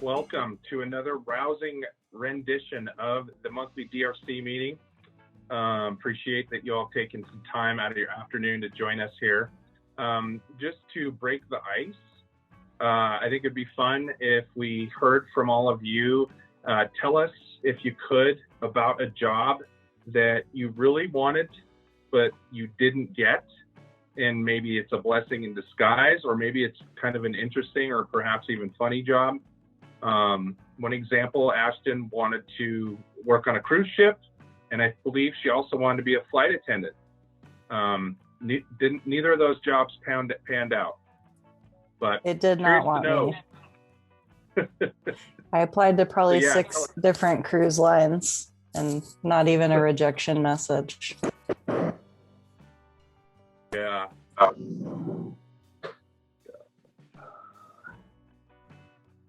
welcome to another rousing rendition of the monthly DRC meeting. Appreciate that you all taking some time out of your afternoon to join us here. Just to break the ice, I think it'd be fun if we heard from all of you. Tell us, if you could, about a job that you really wanted, but you didn't get. And maybe it's a blessing in disguise, or maybe it's kind of an interesting or perhaps even funny job. One example, Ashton wanted to work on a cruise ship, and I believe she also wanted to be a flight attendant. Neither of those jobs panned out. But it did not want me. I applied to probably 6 different cruise lines and not even a rejection message. Yeah.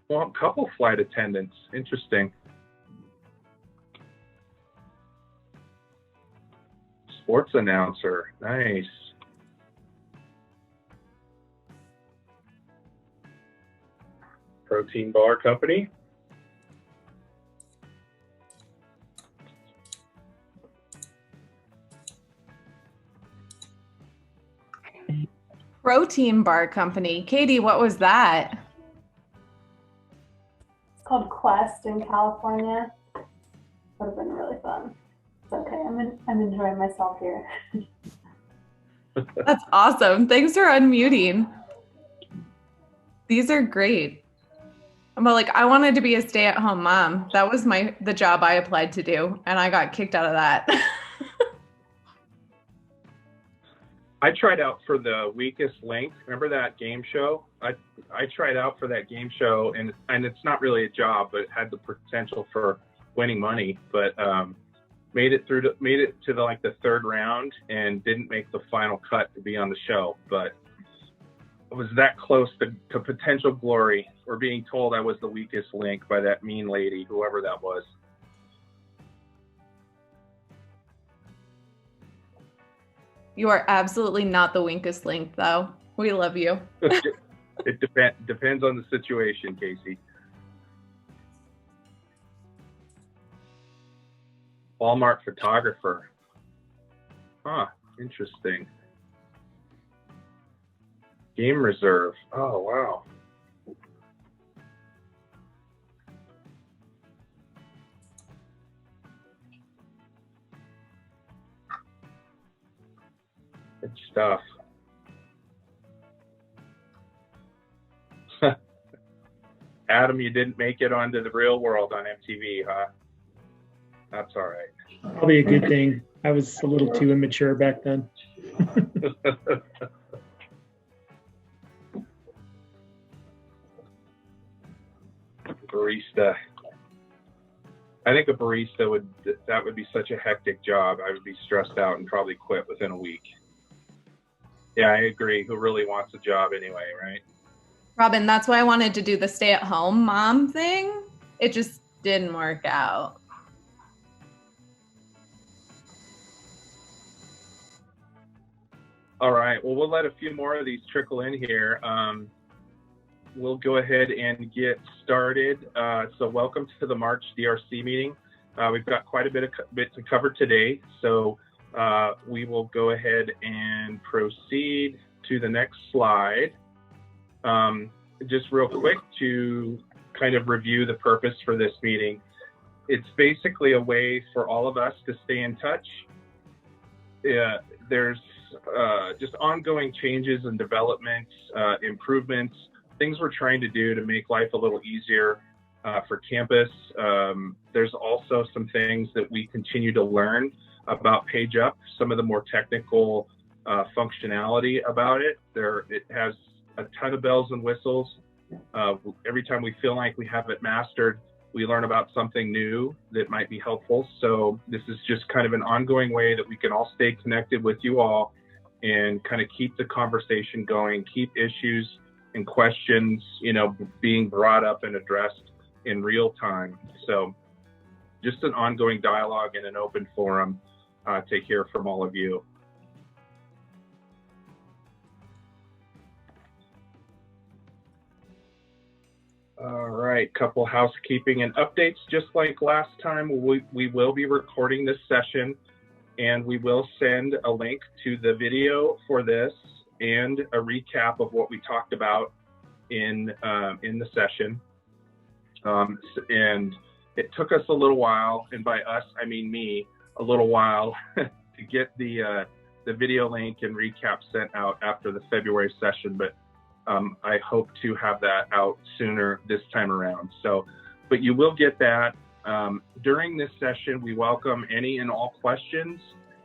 Well, a couple flight attendants. Interesting. Sports announcer. Nice. Protein bar company. Protein bar company. Katie, what was that? It's called Quest in California. Would have been really fun. It's okay. I'm enjoying myself here. That's awesome. Thanks for unmuting. These are great. But like, I wanted to be a stay-at-home mom. That was the job I applied to do, and I got kicked out of that. I tried out for the Weakest Link. Remember that game show? I tried out for that game show, and it's not really a job, but it had the potential for winning money. But made it to the 3rd round and didn't make the final cut to be on the show. But I was that close to potential glory, or being told I was the weakest link by that mean lady, whoever that was. You are absolutely not the weakest link, though. We love you. It depends on the situation, Casey. Walmart photographer. Huh, interesting. Game reserve. Oh, wow. Good stuff. Adam, you didn't make it onto The Real World on MTV, huh? That's all right. Probably a good thing. I was a little too immature back then. Barista. I think a barista would be such a hectic job. I would be stressed out and probably quit within a week. Yeah, I agree. Who really wants a job anyway, right? Robin, that's why I wanted to do the stay-at-home mom thing. It just didn't work out. All right. Well, we'll let a few more of these trickle in here. We'll go ahead and get started. So welcome to the March DRC meeting. We've got quite a bit to cover today. So we will go ahead and proceed to the next slide. Just real quick to kind of review the purpose for this meeting. It's basically a way for all of us to stay in touch. There's just ongoing changes and developments, improvements, things we're trying to do to make life a little easier for campus. There's also some things that we continue to learn about PageUp, some of the more technical functionality about it. It has a ton of bells and whistles. Every time we feel like we have it mastered, we learn about something new that might be helpful. So this is just kind of an ongoing way that we can all stay connected with you all and kind of keep the conversation going, keep issues and questions, being brought up and addressed in real time. So just an ongoing dialogue and an open forum to hear from all of you. All right. right, couple housekeeping and updates. Just like last time, we will be recording this session, and we will send a link to the video for this and a recap of what we talked about in the session. And it took us a little while, and by us, I mean me, a little while to get the video link and recap sent out after the February session, but I hope to have that out sooner this time around. So, but you will get that. During this session, we welcome any and all questions.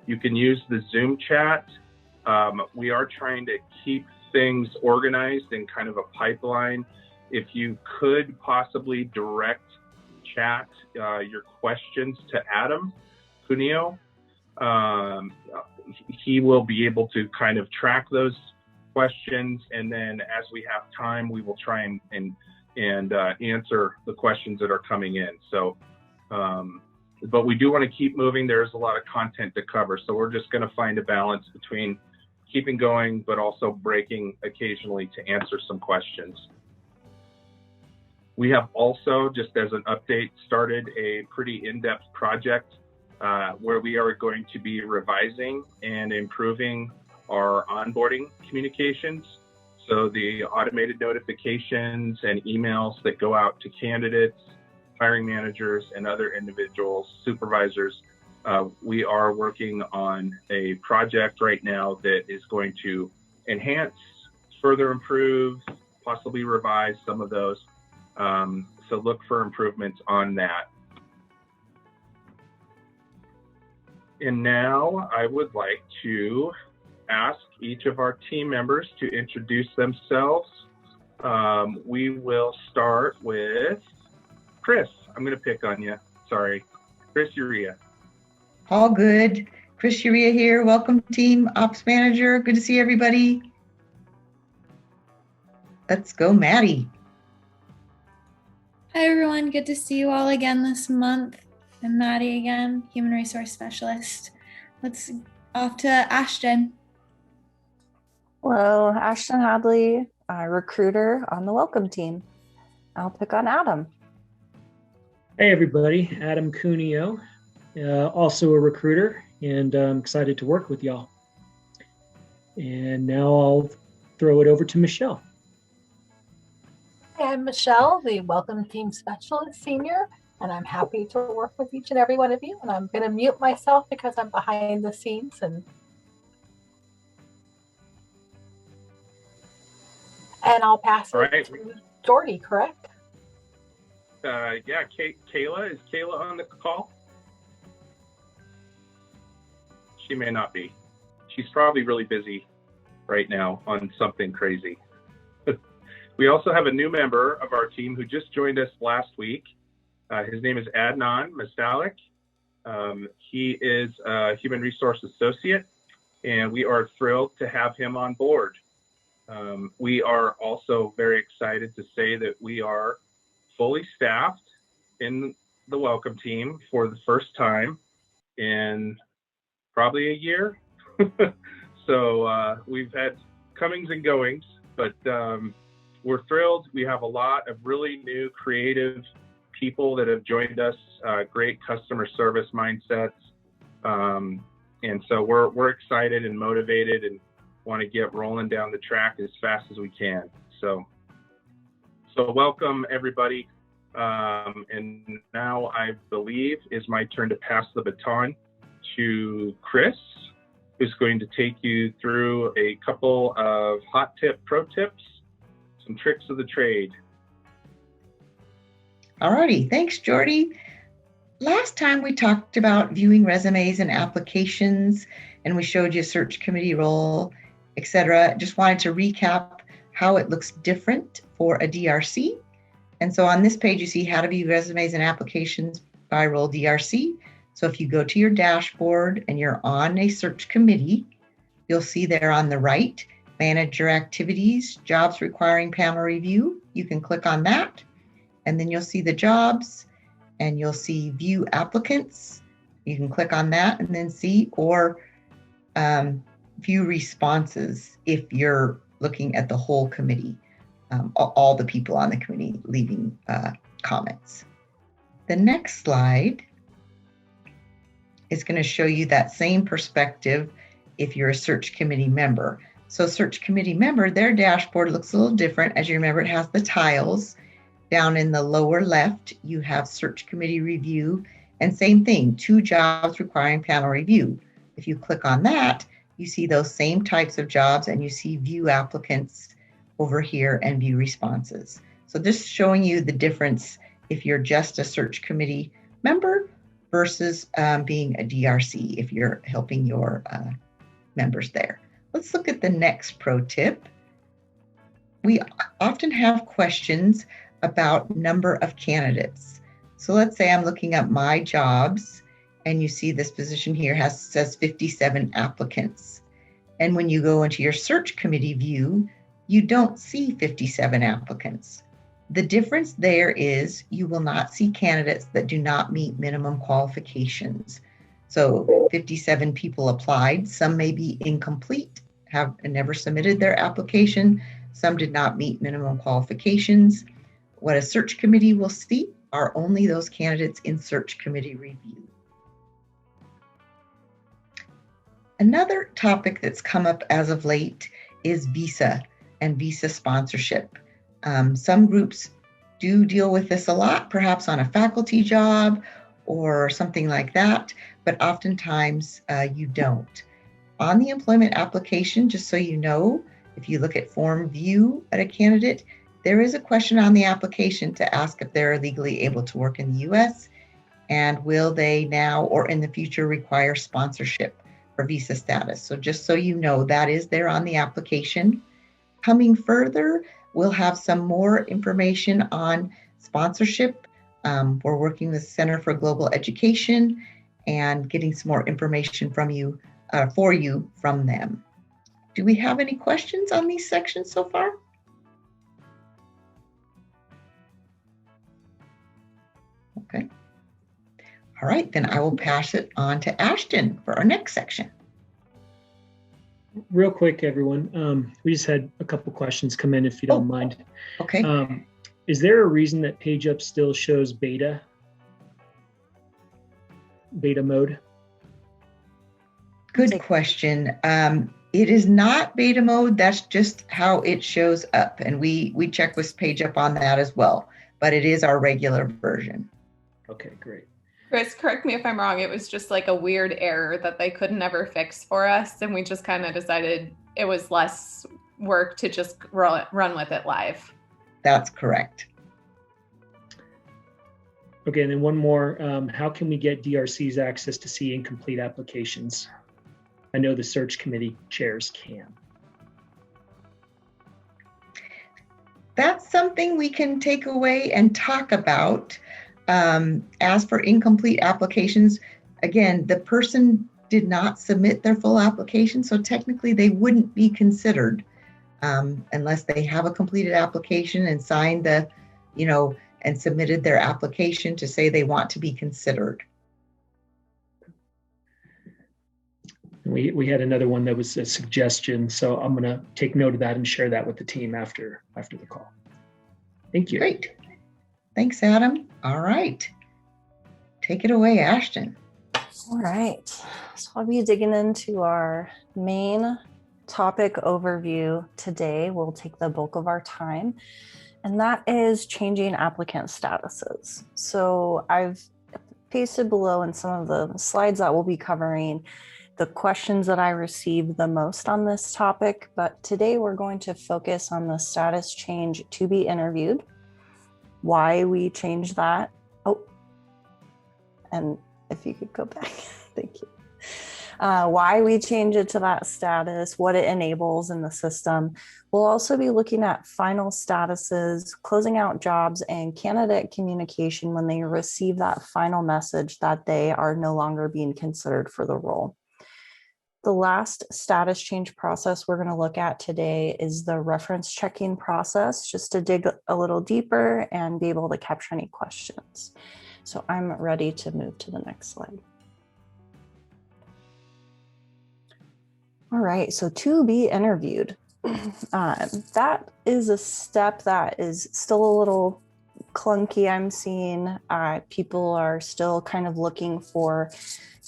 You can use the Zoom chat. We are trying to keep things organized in kind of a pipeline. If you could possibly direct chat your questions to Adam Cuneo, he will be able to kind of track those questions, and then as we have time, we will try and answer the questions that are coming in. So, but we do want to keep moving. There's a lot of content to cover, so we're just going to find a balance between keeping going, but also breaking occasionally to answer some questions. We have also, just as an update, started a pretty in-depth project where we are going to be revising and improving our onboarding communications. So the automated notifications and emails that go out to candidates, hiring managers, and other individuals, supervisors. We are working on a project right now that is going to enhance, further improve, possibly revise some of those. So look for improvements on that. And now I would like to ask each of our team members to introduce themselves. We will start with Chris. I'm going to pick on you. Sorry. Chris Urea. All good. Chris Urea here. Welcome, team ops manager. Good to see everybody. Let's go, Maddie. Hi, everyone. Good to see you all again this month. I'm Maddie again, Human Resource Specialist. Let's off to Ashton. Hello, Ashton Hadley, recruiter on the welcome team. I'll pick on Adam. Hey, everybody. Adam Cuneo, also a recruiter, and I'm excited to work with y'all. And now I'll throw it over to Michelle. Hi, I'm Michelle, the Welcome Team Specialist Senior, and I'm happy to work with each and every one of you. And I'm going to mute myself because I'm behind the scenes. And I'll pass it to Jordy, correct? Yeah, Kayla. Is Kayla on the call? She may not be. She's probably really busy right now on something crazy. We also have a new member of our team who just joined us last week. His name is Adnan Mastalik. He is a Human Resource Associate, and we are thrilled to have him on board. We are also very excited to say that we are fully staffed in the welcome team for the first time in probably a year. So we've had comings and goings, but we're thrilled. We have a lot of really new creative people that have joined us, great customer service mindsets. And so we're excited and motivated and want to get rolling down the track as fast as we can. So welcome everybody. And now I believe is my turn to pass the baton to Chris, who's going to take you through a couple of hot pro tips, some tricks of the trade. Alrighty, thanks, Jordy. Last time we talked about viewing resumes and applications, and we showed you a search committee role, etc. Just wanted to recap how it looks different for a DRC. And so on this page, you see how to view resumes and applications by role DRC. So if you go to your dashboard and you're on a search committee, you'll see there on the right, manager activities, jobs requiring panel review. You can click on that, and then you'll see the jobs, and you'll see view applicants. You can click on that and then see, or view responses if you're looking at the whole committee. all the people on the committee leaving comments. The next slide is going to show you that same perspective if you're a search committee member. So search committee member, their dashboard looks a little different. As you remember, it has the tiles. Down in the lower left, you have search committee review, and same thing, 2 jobs requiring panel review. If you click on that, you see those same types of jobs, and you see view applicants over here and view responses. So just showing you the difference if you're just a search committee member versus being a DRC if you're helping your members there. Let's look at the next pro tip. We often have questions about number of candidates. So let's say I'm looking at my jobs, and you see this position here says 57 applicants. And when you go into your search committee view, you don't see 57 applicants. The difference there is you will not see candidates that do not meet minimum qualifications. So 57 people applied. Some may be incomplete, have never submitted their application. Some did not meet minimum qualifications. What a search committee will see are only those candidates in search committee review. Another topic that's come up as of late is visa and visa sponsorship. Some groups do deal with this a lot, perhaps on a faculty job or something like that, but oftentimes you don't. On the employment application, just so you know, if you look at form view at a candidate, there is a question on the application to ask if they're legally able to work in the US, and will they now or in the future require sponsorship for visa status. So just so you know, that is there on the application. Coming further, we'll have some more information on sponsorship. We're working with Center for Global Education and getting some more information from you, for you from them. Do we have any questions on these sections so far? Okay. All right, then I will pass it on to Ashton for our next section. Real quick, everyone. We just had a couple questions come in, if you don't mind. Okay. Is there a reason that PageUp still shows beta mode? Good question. It is not beta mode. That's just how it shows up. And we check with PageUp on that as well. But it is our regular version. Okay, great. Chris, correct me if I'm wrong. It was just like a weird error that they could never fix for us. And we just kind of decided it was less work to just run with it live. That's correct. Okay, and then one more. How can we get DRC's access to see incomplete applications? I know the search committee chairs can. That's something we can take away and talk about. As for incomplete applications, again, the person did not submit their full application, so technically they wouldn't be considered unless they have a completed application and signed the, and submitted their application to say they want to be considered. We had another one that was a suggestion, so I'm going to take note of that and share that with the team after the call. Thank you. Great. Thanks, Adam. All right. Take it away, Ashton. All right. So I'll be digging into our main topic overview today. We'll take the bulk of our time, and that is changing applicant statuses. So I've pasted below in some of the slides that we'll be covering the questions that I received the most on this topic, but today we're going to focus on the status change to be interviewed, why we changed that. Oh, and if you could go back, thank you. Why we change it to that status, what it enables in the system. We'll also be looking at final statuses, closing out jobs, and candidate communication when they receive that final message that they are no longer being considered for the role. The last status change process we're going to look at today is the reference checking process, just to dig a little deeper and be able to capture any questions. So I'm ready to move to the next slide. All right, so to be interviewed. That is a step that is still a little clunky. I'm seeing people are still kind of looking for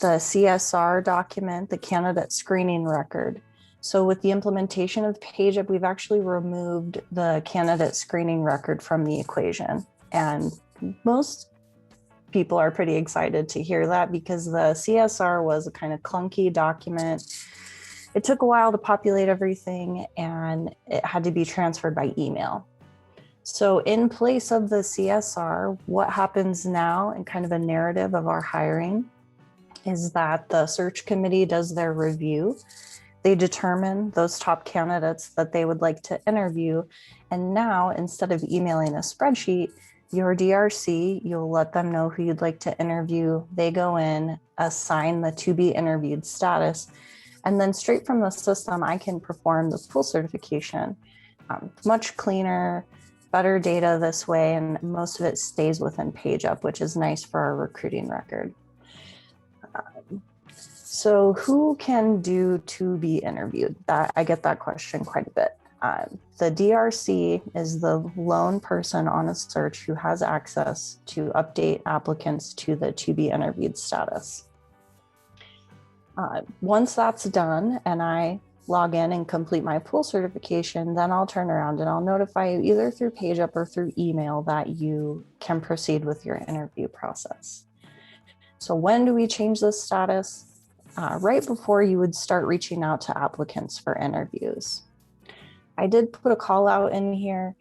the CSR document, the candidate screening record. So with the implementation of PageUp, we've actually removed the candidate screening record from the equation. And most people are pretty excited to hear that because the CSR was a kind of clunky document. It took a while to populate everything and it had to be transferred by email. So in place of the CSR, what happens now in kind of a narrative of our hiring is that the search committee does their review. They determine those top candidates that they would like to interview. And now, instead of emailing a spreadsheet, your DRC, you'll let them know who you'd like to interview. They go in, assign the to be interviewed status, and then straight from the system, I can perform the pool certification. Much cleaner, better data this way, and most of it stays within PageUp, which is nice for our recruiting record. So who can do to be interviewed? I get that question quite a bit. The DRC is the lone person on a search who has access to update applicants to the to be interviewed status. Once that's done and I log in and complete my pool certification, then I'll turn around and I'll notify you either through PageUp or through email that you can proceed with your interview process. So when do we change this status? Right before you would start reaching out to applicants for interviews. I did put a call out in here,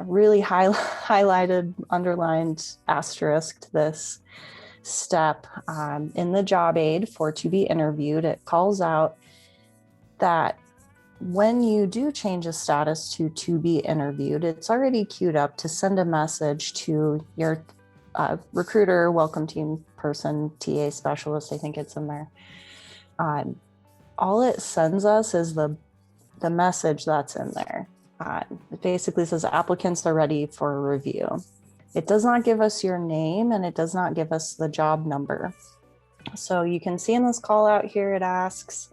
really highlighted, underlined, asterisked this step in the job aid for to be interviewed. It calls out that when you do change a status to be interviewed, it's already queued up to send a message to your recruiter, welcome team person, TA specialist, I think it's in there. All it sends us is the message that's in there. It basically says applicants are ready for a review. It does not give us your name and it does not give us the job number. So you can see in this call out here, it asks,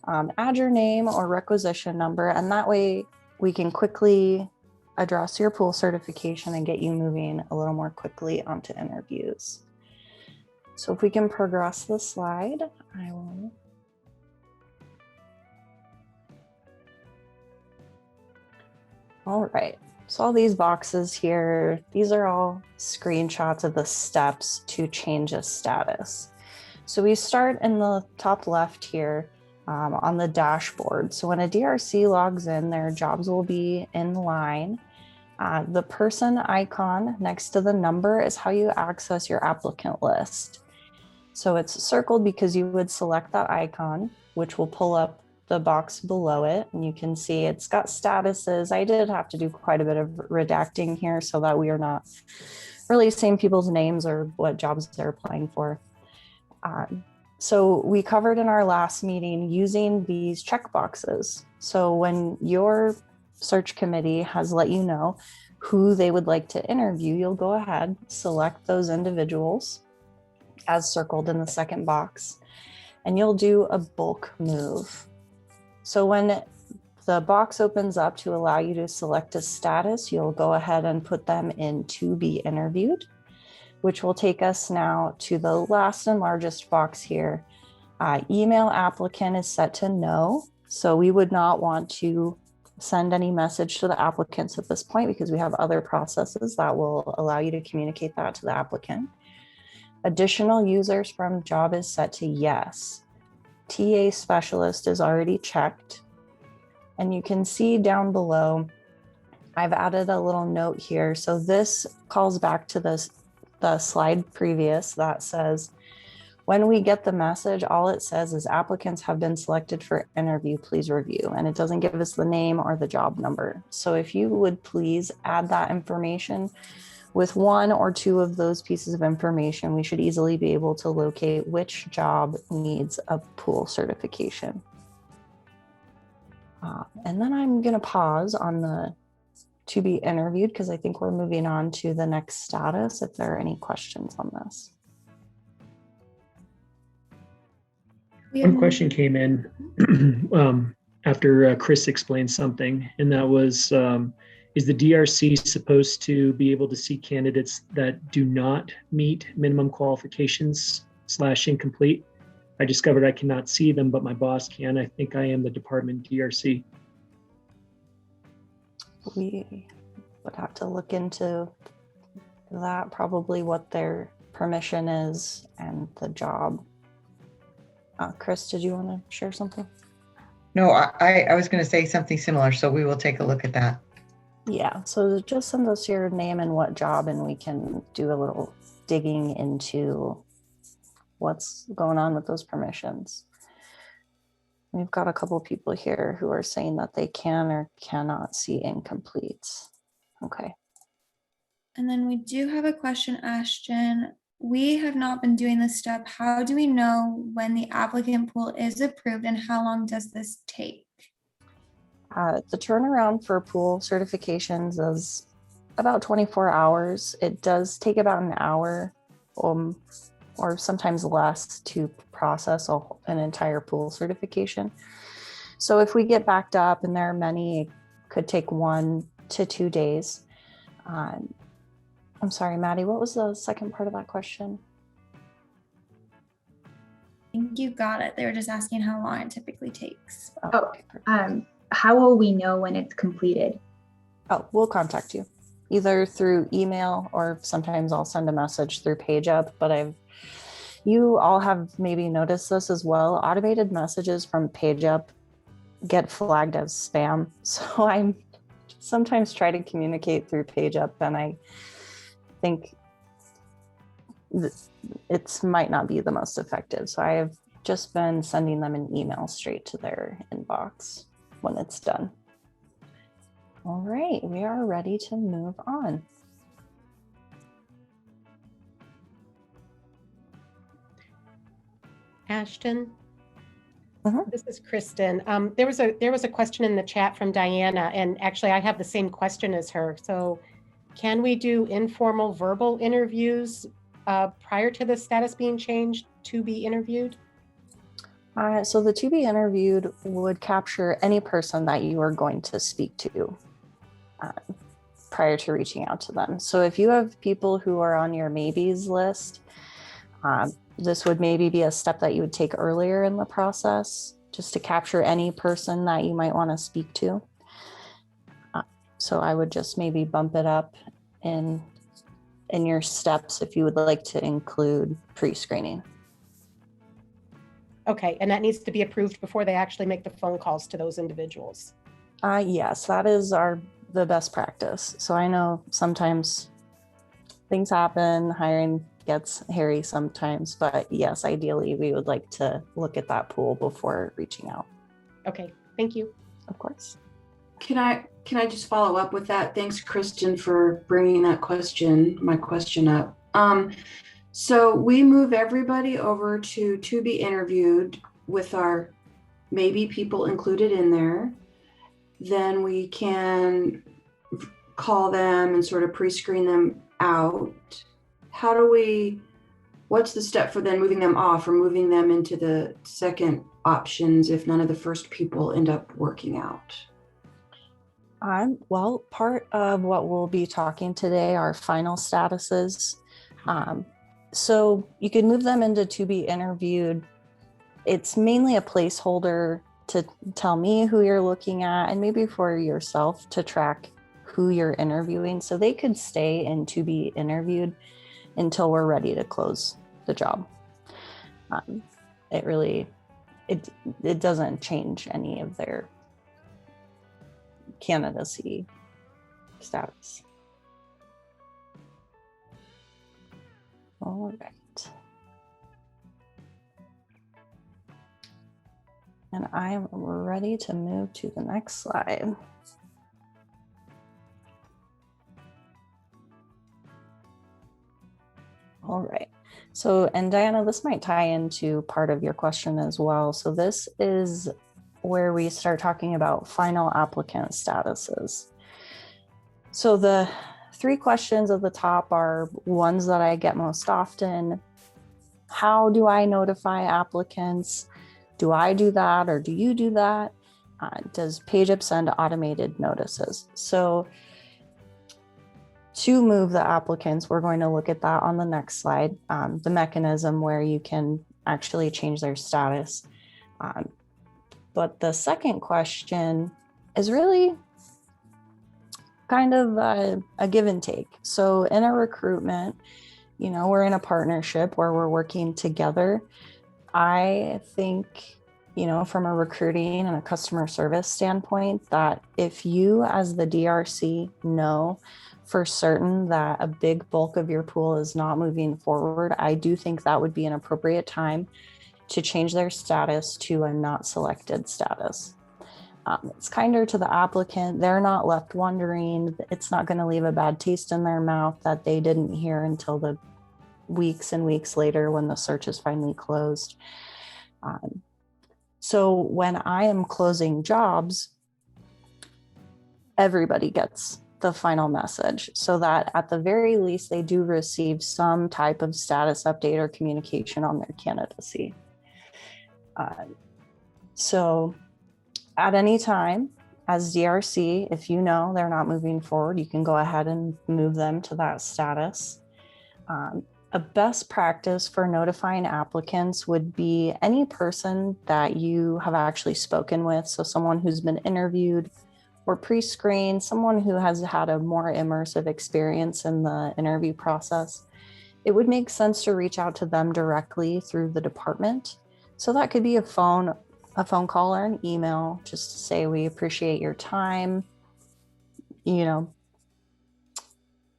add your name or requisition number, and that way we can quickly address your pool certification and get you moving a little more quickly onto interviews. So if we can progress the slide, I will. All right, so all these boxes here, these are all screenshots of the steps to change a status. So we start in the top left here on the dashboard. So when a DRC logs in, their jobs will be in line. The person icon next to the number is how you access your applicant list. So it's circled because you would select that icon, which will pull up the box below it. And you can see it's got statuses. I did have to do quite a bit of redacting here so that we are not releasing people's names or what jobs they're applying for. So we covered in our last meeting using these checkboxes. So when your search committee has let you know who they would like to interview, you'll go ahead, select those individuals as circled in the second box, and you'll do a bulk move. So when the box opens up to allow you to select a status, you'll go ahead and put them in to be interviewed, which will take us now to the last and largest box here. Email applicant is set to no. So we would not want to send any message to the applicants at this point because we have other processes that will allow you to communicate that to the applicant. Additional users from job is set to yes. TA specialist is already checked. And you can see down below, I've added a little note here. So this calls back to the slide previous that says, when we get the message, all it says is applicants have been selected for interview, please review. And it doesn't give us the name or the job number. So if you would please add that information, with one or two of those pieces of information, we should easily be able to locate which job needs a pool certification. And then I'm going to pause on the to be interviewed because I think we're moving on to the next status if there are any questions on this. One question came in after Chris explained something, and that was, is the DRC supposed to be able to see candidates that do not meet minimum qualifications / incomplete? I discovered I cannot see them, but my boss can. I think I am the department DRC. We would have to look into that, probably what their permission is and the job. Chris, did you want to share something? No, I was going to say something similar, so we will take a look at that. Yeah, so just send us your name and what job, and we can do a little digging into what's going on with those permissions. We've got a couple people here who are saying that they can or cannot see incompletes. Okay. And then we do have a question, Ashton. We have not been doing this step. How do we know when the applicant pool is approved, and how long does this take? The turnaround for pool certifications is about 24 hours. It does take about an hour or sometimes less to process an entire pool certification. So if we get backed up, and there are many, it could take 1 to 2 days. I'm sorry, Maddie, what was the second part of that question? I think you got it. They were just asking how long it typically takes. How will we know when it's completed? Oh, we'll contact you either through email, or sometimes I'll send a message through PageUp, but you all have maybe noticed this as well. Automated messages from PageUp get flagged as spam. So I sometimes try to communicate through PageUp, and I think it might not be the most effective. So I have just been sending them an email straight to their inbox when it's done. All right, we are ready to move on. Ashton, Mhm. This is Kristen. There was a question in the chat from Diana, and actually I have the same question as her. So can we do informal verbal interviews prior to the status being changed to be interviewed? So the to be interviewed would capture any person that you are going to speak to prior to reaching out to them. So if you have people who are on your maybes list, this would maybe be a step that you would take earlier in the process, just to capture any person that you might want to speak to. So I would just maybe bump it up in your steps if you would like to include pre-screening. Okay, and that needs to be approved before they actually make the phone calls to those individuals. Yes, that is the best practice. So I know sometimes things happen, hiring gets hairy sometimes, but yes, ideally we would like to look at that pool before reaching out. Okay, thank you. Of course. Can I just follow up with that? Thanks, Kristen, for bringing my question up. So we move everybody over to be interviewed with our maybe people included in there. Then we can call them and sort of pre-screen them out. What's the step for then moving them off or moving them into the second options if none of the first people end up working out? Well, part of what we'll be talking today are final statuses. So you can move them into to be interviewed. It's mainly a placeholder to tell me who you're looking at, and maybe for yourself to track who you're interviewing. So they could stay in to be interviewed until we're ready to close the job. It doesn't change any of their candidacy status. All right. And I'm ready to move to the next slide. All right. So, and Diana, this might tie into part of your question as well. So this is where we start talking about final applicant statuses. So the 3 questions at the top are ones that I get most often. How do I notify applicants? Do I do that or do you do that? Does PageUp send automated notices? So to move the applicants, we're going to look at that on the next slide, the mechanism where you can actually change their status. But the second question is really kind of a give and take. So in a recruitment, you know, we're in a partnership where we're working together. I think, you know, from a recruiting and a customer service standpoint, that if you as the DRC know for certain that a big bulk of your pool is not moving forward, I do think that would be an appropriate time to change their status to a not selected status. It's kinder to the applicant. They're not left wondering. It's not going to leave a bad taste in their mouth that they didn't hear until the weeks and weeks later when the search is finally closed. So when I am closing jobs, everybody gets the final message so that at the very least they do receive some type of status update or communication on their candidacy. So at any time as DRC, if you know they're not moving forward, you can go ahead and move them to that status. A best practice for notifying applicants would be any person that you have actually spoken with. So someone who's been interviewed or pre-screened, someone who has had a more immersive experience in the interview process. It would make sense to reach out to them directly through the department. So that could be a phone call or an email, just to say, we appreciate your time. You know,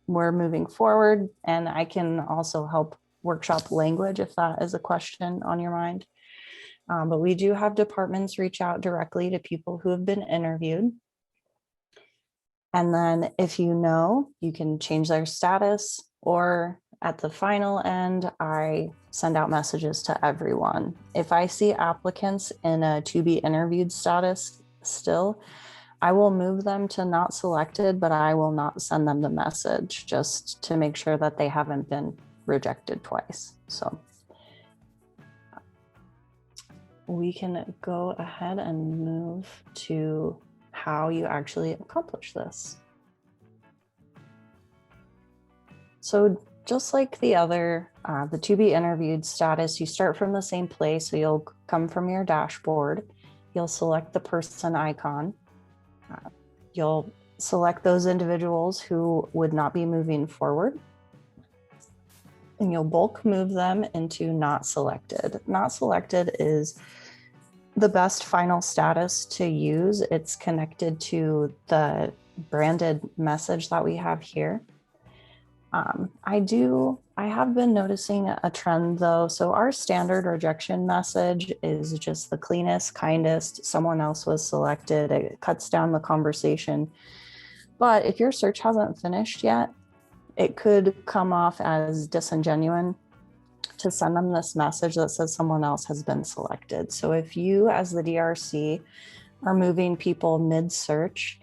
we're moving forward, and I can also help workshop language if that is a question on your mind. But we do have departments reach out directly to people who have been interviewed. And then if you know, you can change their status, or at the final end, I send out messages to everyone. If I see applicants in a to be interviewed status still, I will move them to not selected, but I will not send them the message, just to make sure that they haven't been rejected twice. So we can go ahead and move to how you actually accomplish this. So just like the other, the to be interviewed status, you start from the same place. So you'll come from your dashboard, you'll select the person icon. You'll select those individuals who would not be moving forward, and you'll bulk move them into not selected. Not selected is the best final status to use. It's connected to the branded message that we have here. I have been noticing a trend though. So our standard rejection message is just the cleanest, kindest, someone else was selected. It cuts down the conversation. But if your search hasn't finished yet, it could come off as disingenuous to send them this message that says someone else has been selected. So if you as the DRC are moving people mid-search,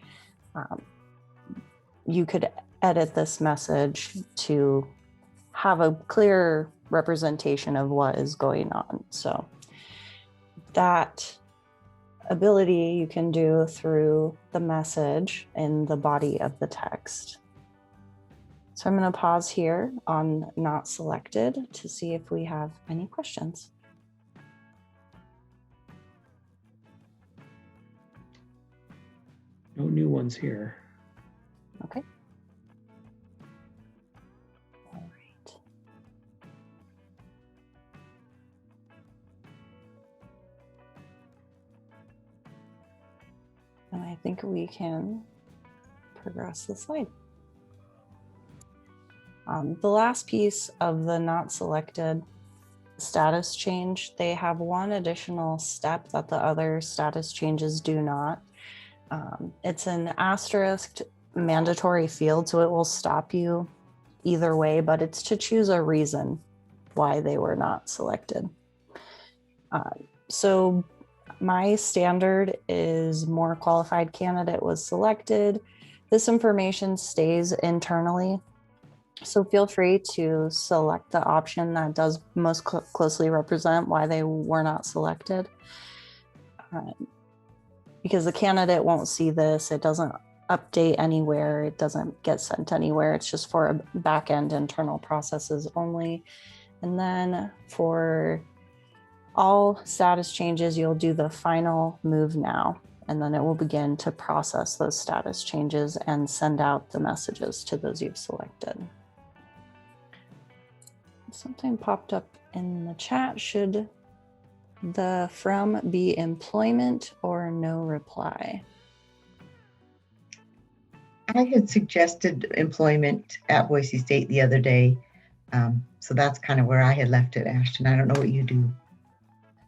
you could edit this message to have a clear representation of what is going on. So that ability you can do through the message in the body of the text. So I'm going to pause here on not selected to see if we have any questions. No new ones here. Okay. All right. And I think we can progress the slide. The last piece of the not selected status change, they have one additional step that the other status changes do not. It's an asterisk mandatory field, so it will stop you either way, but it's to choose a reason why they were not selected. So my standard is more qualified candidate was selected. This information stays internally. So feel free to select the option that does most closely represent why they were not selected. because the candidate won't see this. It doesn't update anywhere. It doesn't get sent anywhere. It's just for back-end internal processes only. And then for all status changes, you'll do the final move now, and then it will begin to process those status changes and send out the messages to those you've selected. Something popped up in the chat. Should the from be employment or no reply? I had suggested employment at Boise State the other day. So that's kind of where I had left it, Ashton. I don't know what you do.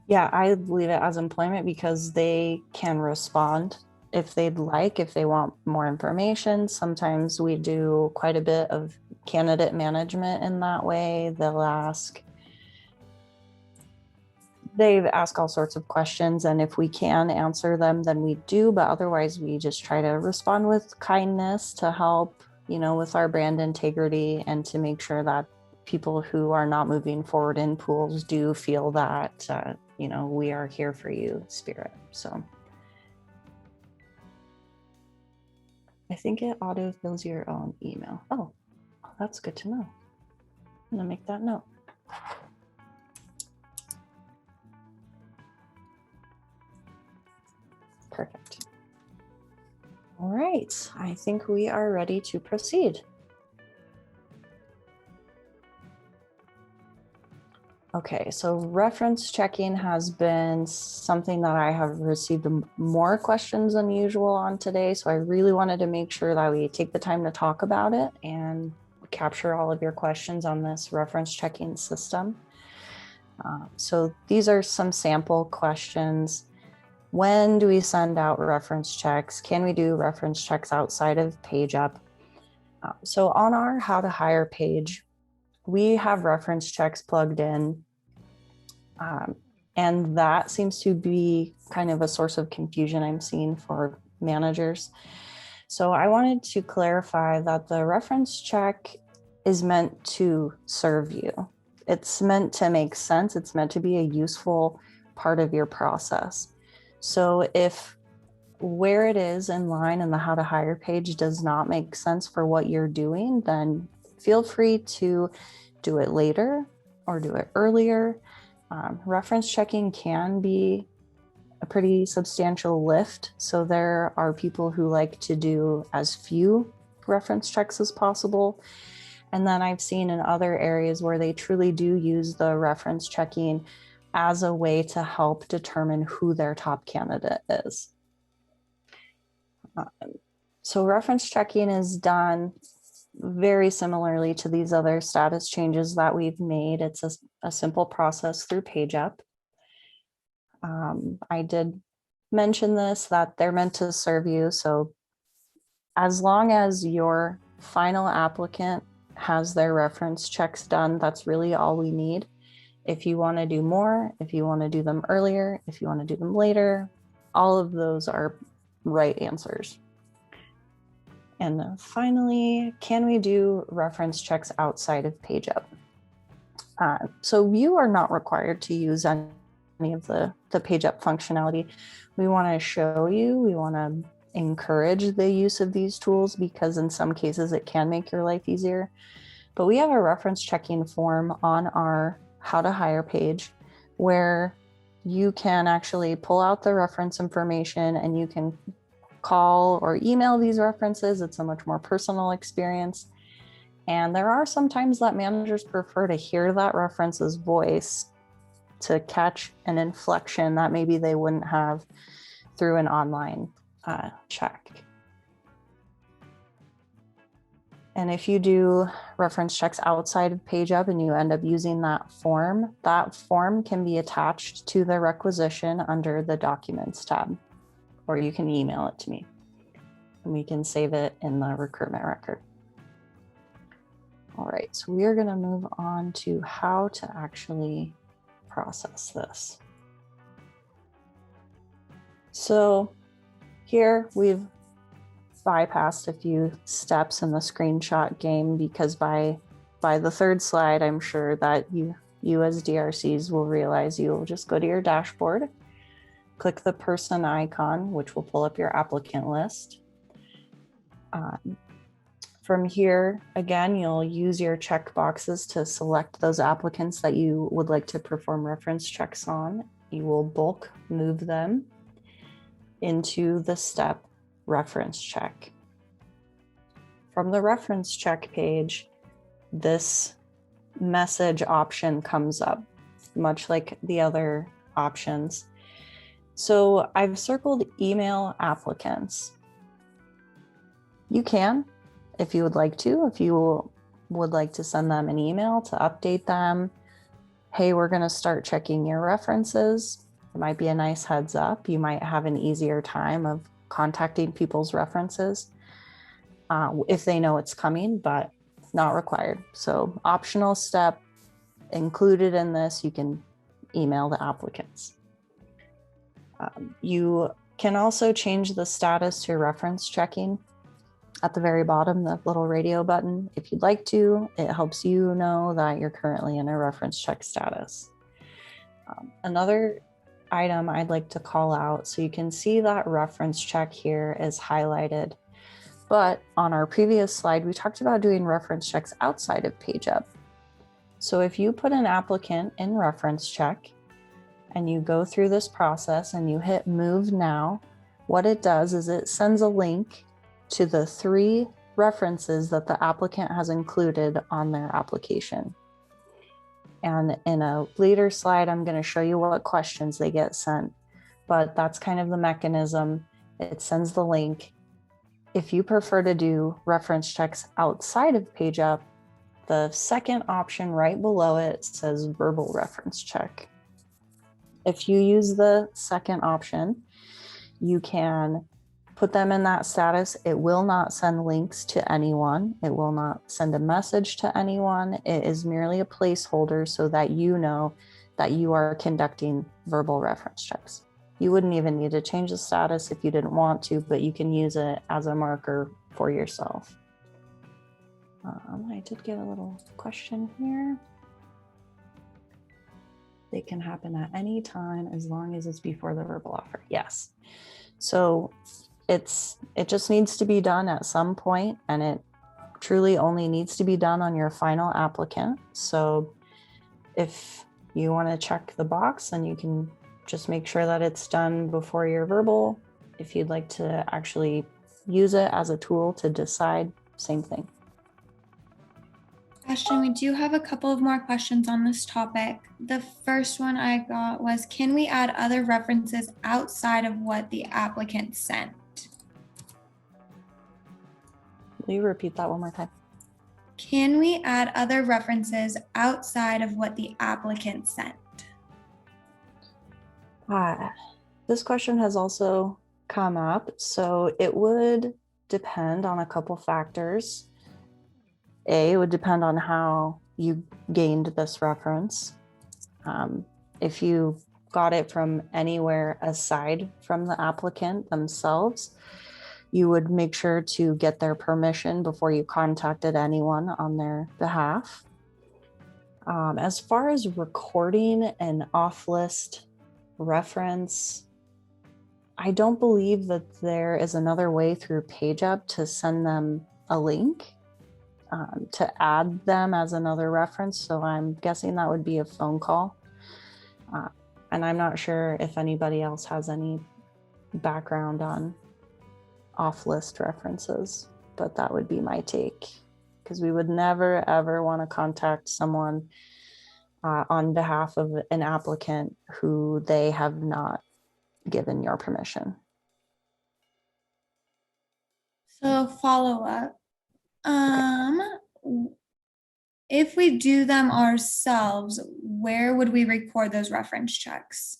Yeah, I leave it as employment because they can respond if they'd like, if they want more information. Sometimes we do quite a bit of candidate management in that way. They ask all sorts of questions, and if we can answer them, then we do, but otherwise we just try to respond with kindness to help, with our brand integrity, and to make sure that people who are not moving forward in pools do feel that, we are here for you spirit. So I think it autofills your own email. Oh, that's good to know. I'm gonna make that note. Perfect. All right, I think we are ready to proceed. Okay, so reference checking has been something that I have received more questions than usual on today. So I really wanted to make sure that we take the time to talk about it and capture all of your questions on this reference checking system. So these are some sample questions. When do we send out reference checks? Can we do reference checks outside of PageUp? So on our How to Hire page, we have reference checks plugged in, and that seems to be kind of a source of confusion I'm seeing for managers. So I wanted to clarify that the reference check is meant to serve you. It's meant to make sense. It's meant to be a useful part of your process. So if where it is in line in the How to Hire page does not make sense for what you're doing, then feel free to do it later or do it earlier. Reference checking can be a pretty substantial lift. So there are people who like to do as few reference checks as possible. And then I've seen in other areas where they truly do use the reference checking as a way to help determine who their top candidate is. So reference checking is done very similarly to these other status changes that we've made. It's a simple process through PageUp. I did mention this, that they're meant to serve you. So as long as your final applicant has their reference checks done, that's really all we need. If you want to do more, if you want to do them earlier, if you want to do them later, all of those are right answers. And then finally, can we do reference checks outside of PageUp? So you are not required to use any of the PageUp functionality. We want to show you, we want to encourage the use of these tools because in some cases it can make your life easier. But we have a reference checking form on our How to Hire page where you can actually pull out the reference information and you can call or email these references. It's a much more personal experience. And there are some times that managers prefer to hear that reference's voice to catch an inflection that maybe they wouldn't have through an online check. And if you do reference checks outside of PageUp and you end up using that form can be attached to the requisition under the Documents tab, or you can email it to me and we can save it in the recruitment record. All right, so we are going to move on to how to actually process this. So here we've bypassed a few steps in the screenshot game because by the third slide, I'm sure that you as DRCs will realize you'll just go to your dashboard click the person icon, which will pull up your applicant list. From here, again, you'll use your check boxes to select those applicants that you would like to perform reference checks on. You will bulk move them into the step reference check. From the reference check page, this message option comes up, much like the other options. So I've circled email applicants. You can, if you would like to, if you would like to send them an email to update them. Hey, we're going to start checking your references. It might be a nice heads up. You might have an easier time of contacting people's references if they know it's coming, but not required. So optional step included in this, you can email the applicants. You can also change the status to reference checking at the very bottom, the little radio button. If you'd like to, it helps you know that you're currently in a reference check status. Another item I'd like to call out, so you can see that reference check here is highlighted. But on our previous slide, we talked about doing reference checks outside of PageUp. So if you put an applicant in reference check and you go through this process and you hit move now, what it does is it sends a link to the 3 references that the applicant has included on their application. And in a later slide, I'm going to show you what questions they get sent, but that's kind of the mechanism. It sends the link. If you prefer to do reference checks outside of PageUp, the second option right below it says verbal reference check. If you use the second option, you can put them in that status. It will not send links to anyone. It will not send a message to anyone. It is merely a placeholder so that you know that you are conducting verbal reference checks. You wouldn't even need to change the status if you didn't want to, but you can use it as a marker for yourself. I did get a little question here. They can happen at any time as long as it's before the verbal offer. Yes. So it just needs to be done at some point, and it truly only needs to be done on your final applicant. So if you want to check the box, then you can just make sure that it's done before your verbal. If you'd like to actually use it as a tool to decide, same thing. Ashton, we do have a couple of more questions on this topic. The first one I got was, can we add other references outside of what the applicant sent? Will you repeat that one more time? Can we add other references outside of what the applicant sent? This question has also come up. So it would depend on a couple factors. It would depend on how you gained this reference. If you got it from anywhere aside from the applicant themselves, you would make sure to get their permission before you contacted anyone on their behalf. As far as recording an off-list reference, I don't believe that there is another way through PageUp to send them a link to add them as another reference. So I'm guessing that would be a phone call. And I'm not sure if anybody else has any background on off-list references, but that would be my take, because we would never, ever want to contact someone on behalf of an applicant who they have not given your permission. So follow up. If we do them ourselves, where would we record those reference checks?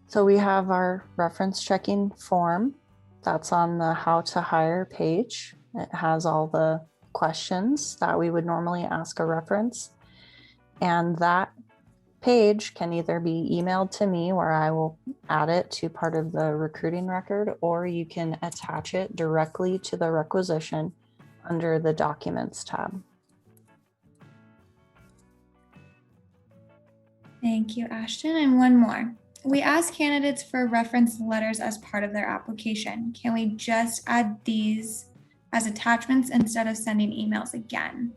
So we have our reference checking form that's on the How to Hire page. It has all the questions that we would normally ask a reference. And that page can either be emailed to me, where I will add it to part of the recruiting record, or you can attach it directly to the requisition under the Documents tab. Thank you, Ashton. And one more. We ask candidates for reference letters as part of their application. Can we just add these as attachments instead of sending emails again?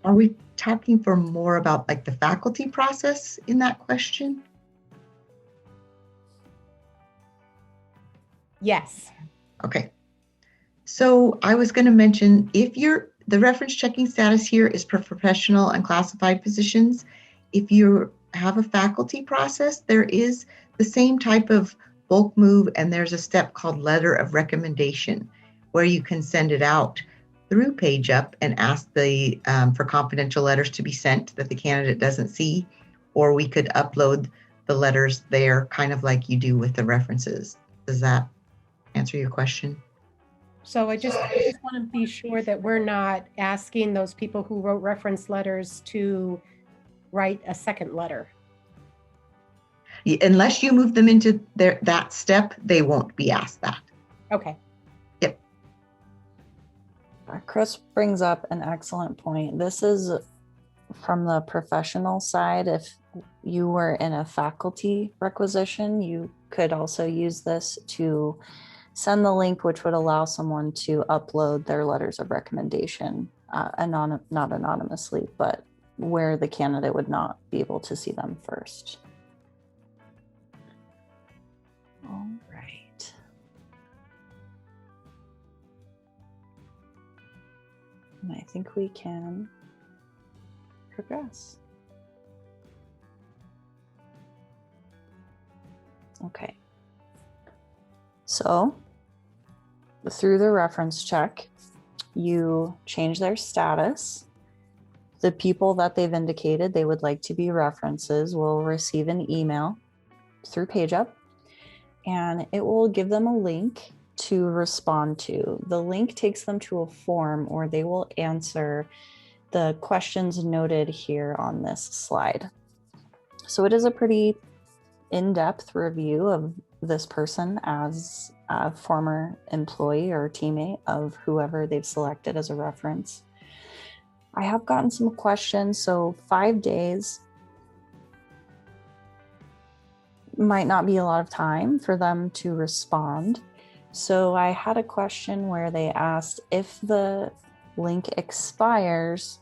Are we talking for more about like the faculty process in that question? Yes. Okay. So I was going to mention, if the reference checking status here is for professional and classified positions. If you have a faculty process, there is the same type of bulk move, and there's a step called letter of recommendation where you can send it out through PageUp and ask for confidential letters to be sent that the candidate doesn't see, or we could upload the letters there, kind of like you do with the references. Does that answer your question? So I just want to be sure that we're not asking those people who wrote reference letters to write a second letter. Unless you move them into that step, they won't be asked that. Okay. Yep. Chris brings up an excellent point. This is from the professional side. If you were in a faculty requisition, you could also use this to send the link, which would allow someone to upload their letters of recommendation, not anonymously, but where the candidate would not be able to see them first. All right. And I think we can progress. Okay. So through the reference check, you change their status. The people that they've indicated they would like to be references will receive an email through PageUp, and it will give them a link to respond to. The link takes them to a form where they will answer the questions noted here on this slide. So it is a pretty in-depth review of this person as a former employee or teammate of whoever they've selected as a reference. I have gotten some questions, so 5 days might not be a lot of time for them to respond. So I had a question where they asked, if the link expires,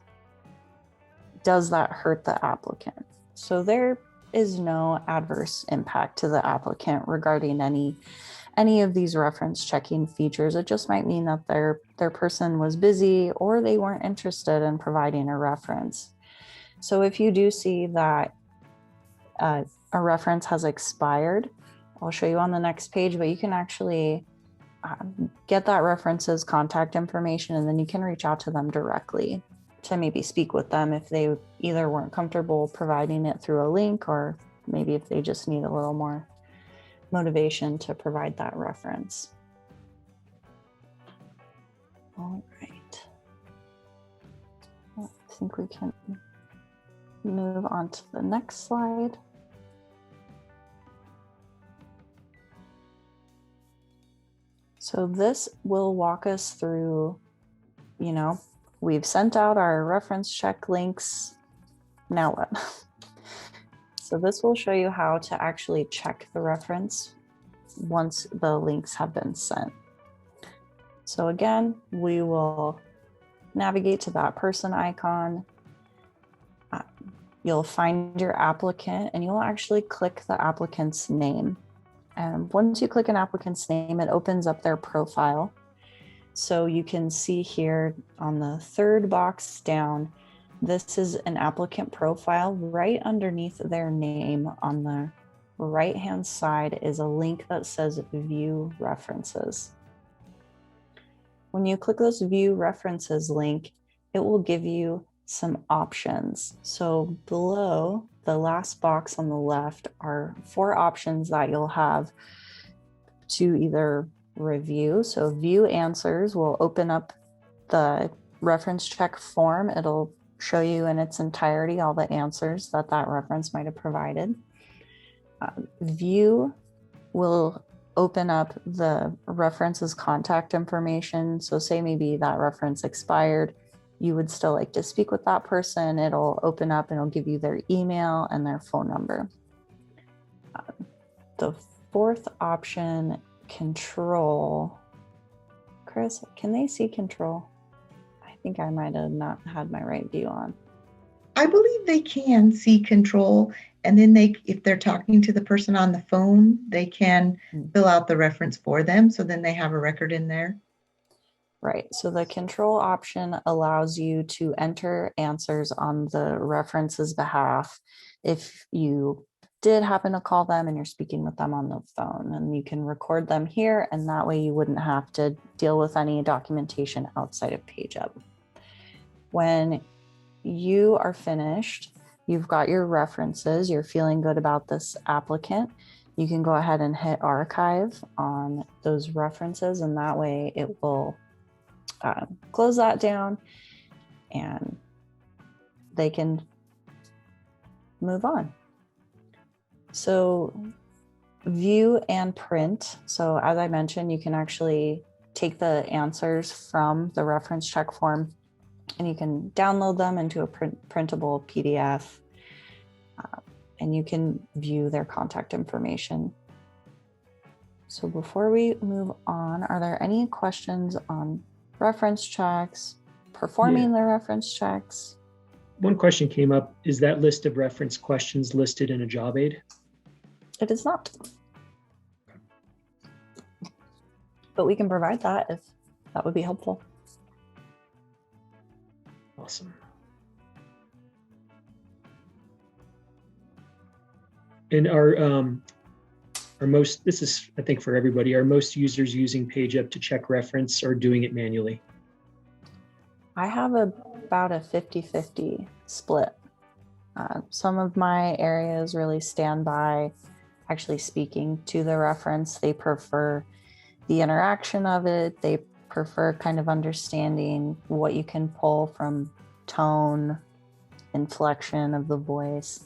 does that hurt the applicant? So there is no adverse impact to the applicant regarding any of these reference checking features. It just might mean that their person was busy or they weren't interested in providing a reference. So if you do see that a reference has expired, I'll show you on the next page, but you can actually get that reference's contact information, and then you can reach out to them directly to maybe speak with them if they either weren't comfortable providing it through a link, or maybe if they just need a little more motivation to provide that reference. All right. I think we can move on to the next slide. So this will walk us through, we've sent out our reference check links. Now what? So this will show you how to actually check the reference once the links have been sent. So again, we will navigate to that person icon. You'll find your applicant and you'll actually click the applicant's name. And once you click an applicant's name, it opens up their profile. So you can see here on the third box down, this is an applicant profile. Right underneath their name on the right-hand side is a link that says View References. When you click this View References link, it will give you some options. So below the last box on the left are 4 options that you'll have to either review. So View Answers will open up the reference check form. It'll show you in its entirety all the answers that reference might have provided. View will open up the reference's contact information. So say maybe that reference expired, you would still like to speak with that person, it'll open up and it'll give you their email and their phone number. The fourth option, control. Chris, can they see control? I think I might have not had my right view on. I believe they can see control, and then if they're talking to the person on the phone, they can fill out the reference for them. So then they have a record in there. Right. So the control option allows you to enter answers on the reference's behalf if you did happen to call them and you're speaking with them on the phone, and you can record them here, and that way you wouldn't have to deal with any documentation outside of PageUp. When you are finished, you've got your references, you're feeling good about this applicant, you can go ahead and hit archive on those references, and that way it will close that down and they can move on. So view and print. So as I mentioned, you can actually take the answers from the reference check form and you can download them into a printable PDF, and you can view their contact information. So before we move on, are there any questions on reference checks, performing the reference checks? One question came up. Is that list of reference questions listed in a job aid? It is not. But we can provide that if that would be helpful. Awesome. And our most, this is, I think, for everybody, are most users using PageUp to check reference or doing it manually? I have about a 50-50 split. Some of my areas really stand by actually speaking to the reference. They prefer the interaction of it. They prefer kind of understanding what you can pull from tone, inflection of the voice.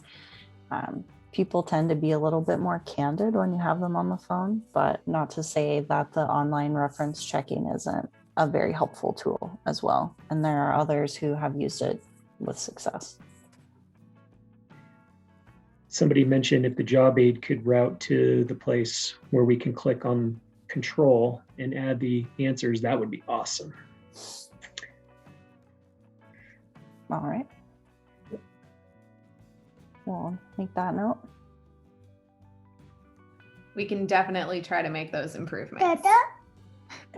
People tend to be a little bit more candid when you have them on the phone, but not to say that the online reference checking isn't a very helpful tool as well. And there are others who have used it with success. Somebody mentioned if the job aid could route to the place where we can click on control and add the answers, that would be awesome. All right. We'll make that note. We can definitely try to make those improvements.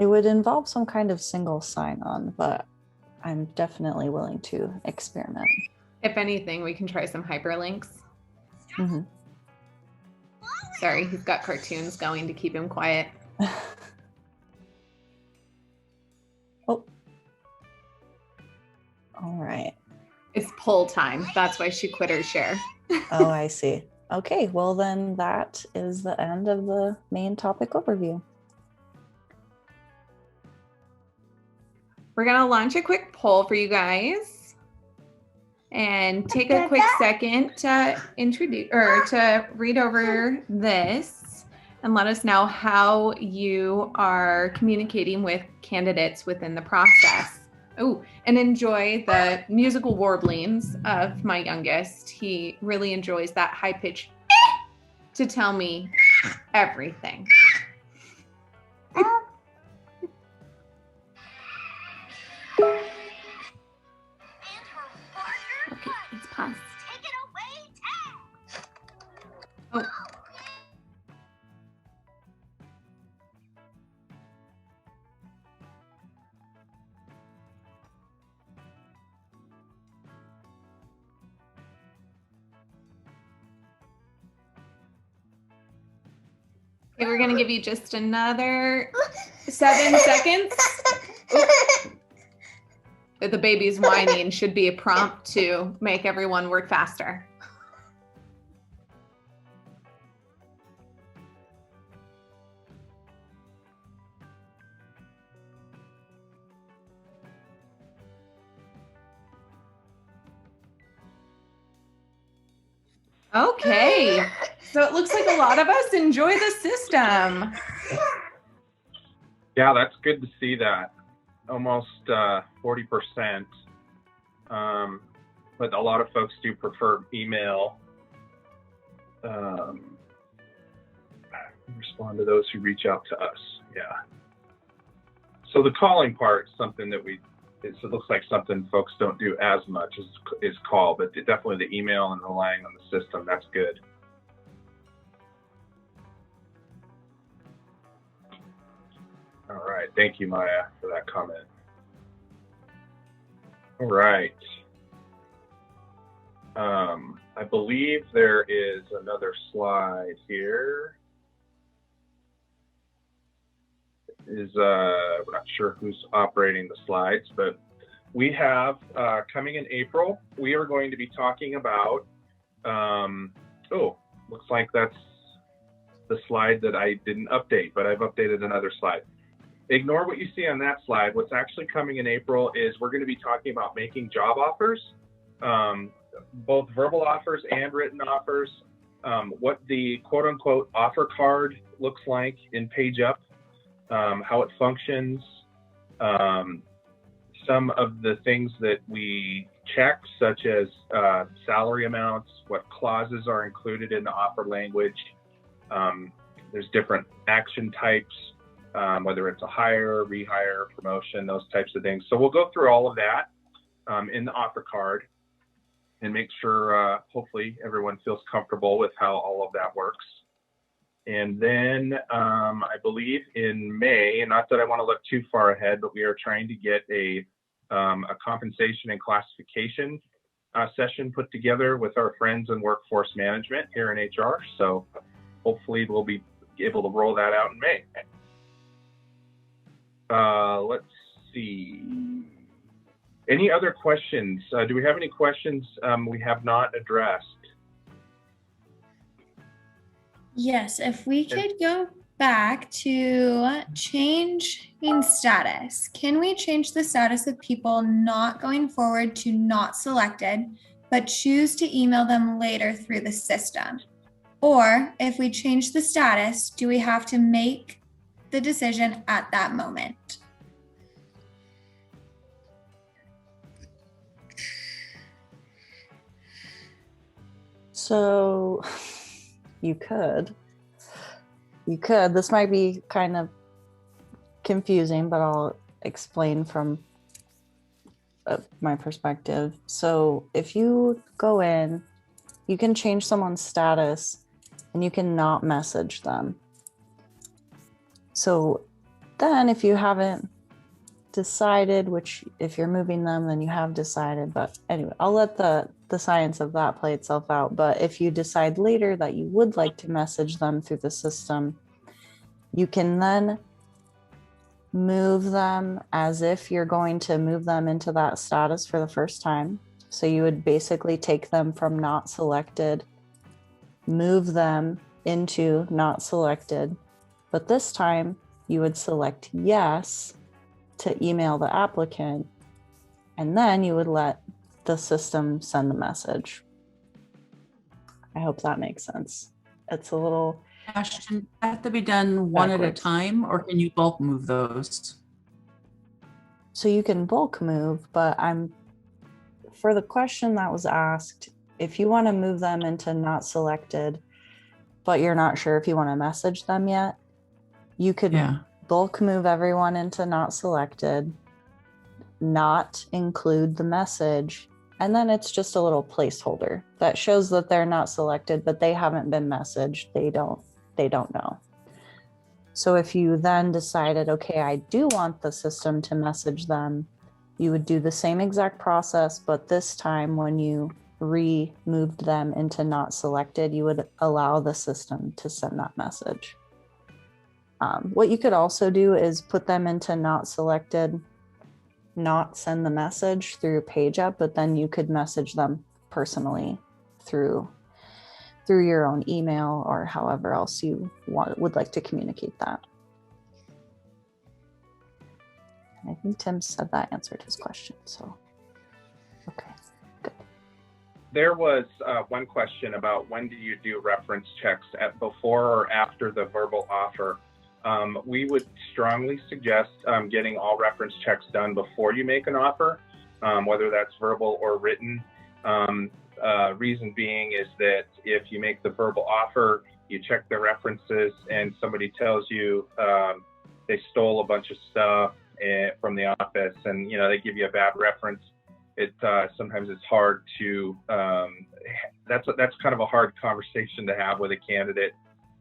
It would involve some kind of single sign-on, but I'm definitely willing to experiment. If anything, we can try some hyperlinks. Mm-hmm. Sorry, he's got cartoons going to keep him quiet. Oh. All right. It's poll time. That's why she quit her share. Oh, I see. Okay, well then that is the end of the main topic overview. We're going to launch a quick poll for you guys and take a quick second to introduce or to read over this and let us know how you are communicating with candidates within the process. Oh, and enjoy the musical warblings of my youngest. He really enjoys that high pitch to tell me everything. Okay, it's paused. Oh. Okay, we're gonna give you just another 7 seconds. Oops. The baby's whining should be a prompt to make everyone work faster. Okay, so it looks like a lot of us enjoy the system. Yeah, that's good to see that. Almost 40% but a lot of folks do prefer email. Respond to those who reach out to us. Yeah. So the calling part is something that it looks like something folks don't do as much is call, but definitely the email and relying on the system, that's good. All right, thank you, Maya, for that comment. All right. I believe there is another slide here. We're not sure who's operating the slides, but we have coming in April, we are going to be talking about, looks like that's the slide that I didn't update, but I've updated another slide. Ignore what you see on that slide. What's actually coming in April is we're going to be talking about making job offers, both verbal offers and written offers, what the quote unquote offer card looks like in PageUp, how it functions, some of the things that we check, such as salary amounts, what clauses are included in the offer language. There's different action types, whether it's a hire, rehire, promotion, those types of things. So we'll go through all of that in the offer card and make sure hopefully everyone feels comfortable with how all of that works. And then I believe in May, and not that I want to look too far ahead, but we are trying to get a compensation and classification session put together with our friends in workforce management here in HR. So hopefully we'll be able to roll that out in May. Let's see. Any other questions? Do we have any questions we have not addressed? Yes, if we could go back to changing status. Can we change the status of people not going forward to not selected, but choose to email them later through the system? Or if we change the status, do we have to make the decision at that moment? So you could. This might be kind of confusing, but I'll explain from my perspective. So if you go in, you can change someone's status and you can not message them. So then if you haven't decided, which if you're moving them, then you have decided, but anyway, I'll let the science of that play itself out. But if you decide later that you would like to message them through the system, you can then move them as if you're going to move them into that status for the first time. So you would basically take them from not selected, move them into not selected, but this time you would select yes to email the applicant, and then you would let the system send the message. I hope that makes sense. It's a little question. Have to be done one backwards. at a time, or can you bulk move those? So you can bulk move, but for the question that was asked, if you want to move them into not selected, but you're not sure if you want to message them yet, you could bulk move everyone into not selected, not include the message, and then it's just a little placeholder that shows that they're not selected, but they haven't been messaged. They don't know. So if you then decided, okay, I do want the system to message them, you would do the same exact process, but this time when you removed them into not selected, you would allow the system to send that message. What you could also do is put them into not selected, not send the message through PageUp, but then you could message them personally through your own email or however else you would like to communicate that. I think Tim said that answered his question. So, okay, good. There was one question about when do you do reference checks before or after the verbal offer? We would strongly suggest getting all reference checks done before you make an offer. whether that's verbal or written. Reason being is that if you make the verbal offer, you check the references, and somebody tells you they stole a bunch of stuff from the office, and they give you a bad reference. It sometimes it's hard to. That's kind of a hard conversation to have with a candidate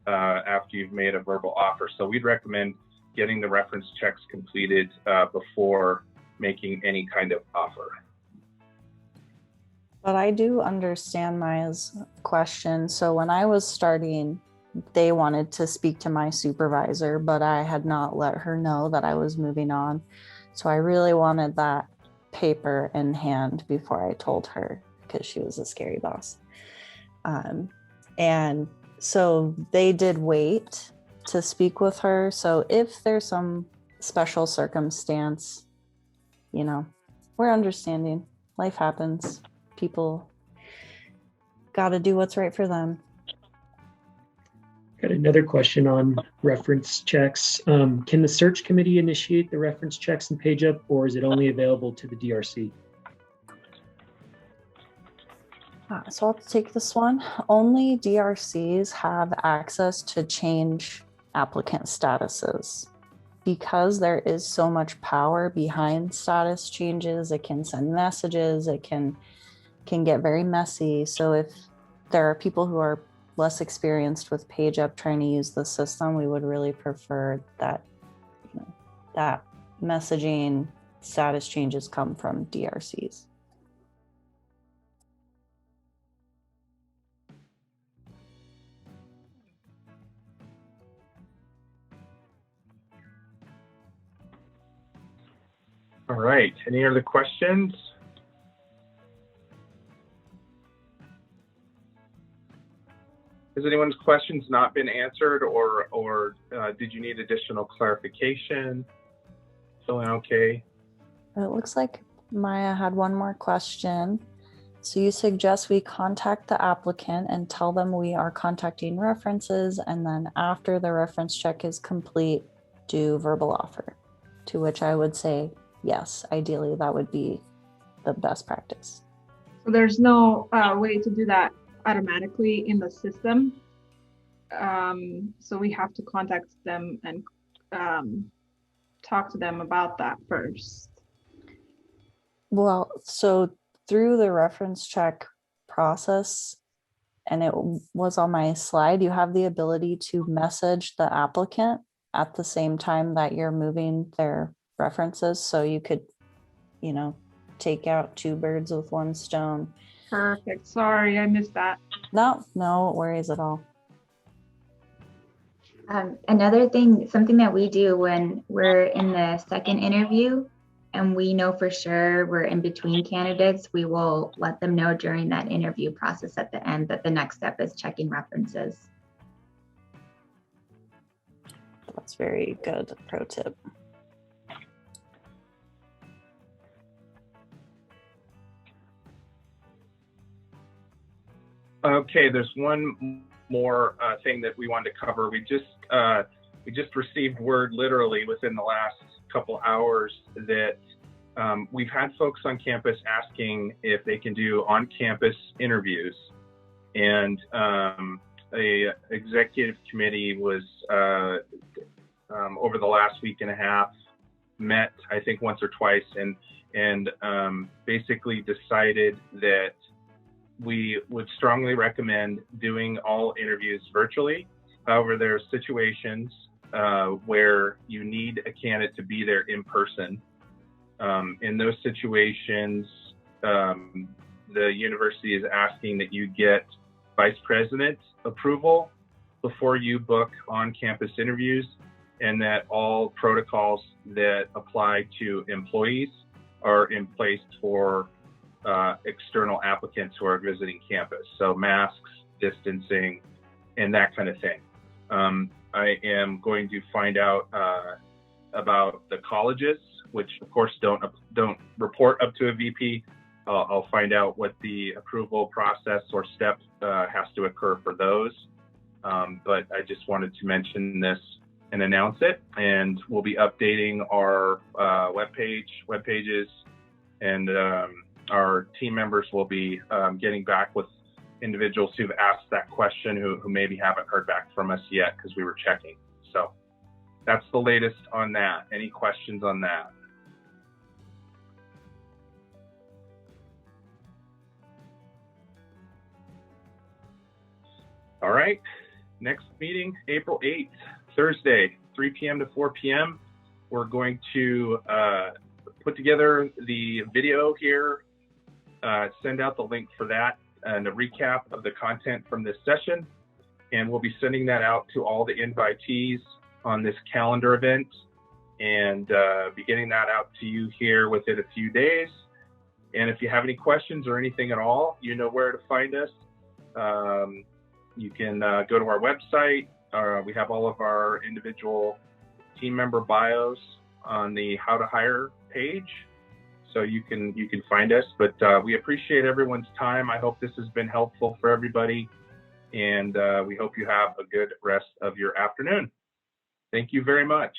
after you've made a verbal offer. So we'd recommend getting the reference checks completed before making any kind of offer. But I do understand Maya's question. So when I was starting, they wanted to speak to my supervisor, but I had not let her know that I was moving on. So I really wanted that paper in hand before I told her, because she was a scary boss. And so they did wait to speak with her. So if there's some special circumstance, we're understanding. Life happens. People got to do what's right for them. Got another question on reference checks. Can the search committee initiate the reference checks in PageUp, or is it only available to the DRC? So I'll take this one. Only DRCs have access to change applicant statuses. Because there is so much power behind status changes, it can send messages, it can get very messy. So if there are people who are less experienced with PageUp trying to use the system, we would really prefer that that messaging status changes come from DRCs. All right, any other questions? Has anyone's questions not been answered, or did you need additional clarification? Feeling okay? It looks like Maya had one more question. So you suggest we contact the applicant and tell them we are contacting references, and then after the reference check is complete, do verbal offer. To which I would say, yes, ideally that would be the best practice. So there's no way to do that automatically in the system. So we have to contact them and talk to them about that first. Well, so through the reference check process, and it was on my slide, you have the ability to message the applicant at the same time that you're moving their references. So you could, take out two birds with one stone. Perfect. Sorry, I missed that. No worries at all. Another thing, something that we do when we're in the second interview and we know for sure we're in between candidates, we will let them know during that interview process at the end that the next step is checking references. That's very good pro tip. Okay, there's one more thing that we wanted to cover. We just received word literally within the last couple hours that we've had folks on campus asking if they can do on-campus interviews, and a executive committee was over the last week and a half met, I think, once or twice, and basically decided that we would strongly recommend doing all interviews virtually. However, there are situations where you need a candidate to be there in person. In those situations, the university is asking that you get vice president approval before you book on-campus interviews, and that all protocols that apply to employees are in place for external applicants who are visiting campus. So masks, distancing, and that kind of thing. I am going to find out about the colleges, which of course don't report up to a VP. I'll find out what the approval process or step has to occur for those. But I just wanted to mention this and announce it, and we'll be updating our web pages and our team members will be getting back with individuals who've asked that question who maybe haven't heard back from us yet because we were checking. So that's the latest on that. Any questions on that? All right, next meeting, April 8th, Thursday, 3 p.m. to 4 p.m. We're going to put together the video here, send out the link for that and a recap of the content from this session. And we'll be sending that out to all the invitees on this calendar event and be getting that out to you here within a few days. And if you have any questions or anything at all, you know where to find us. You can go to our website. We have all of our individual team member bios on the How to Hire page, so you can find us. But we appreciate everyone's time. I hope this has been helpful for everybody, and we hope you have a good rest of your afternoon. Thank you very much.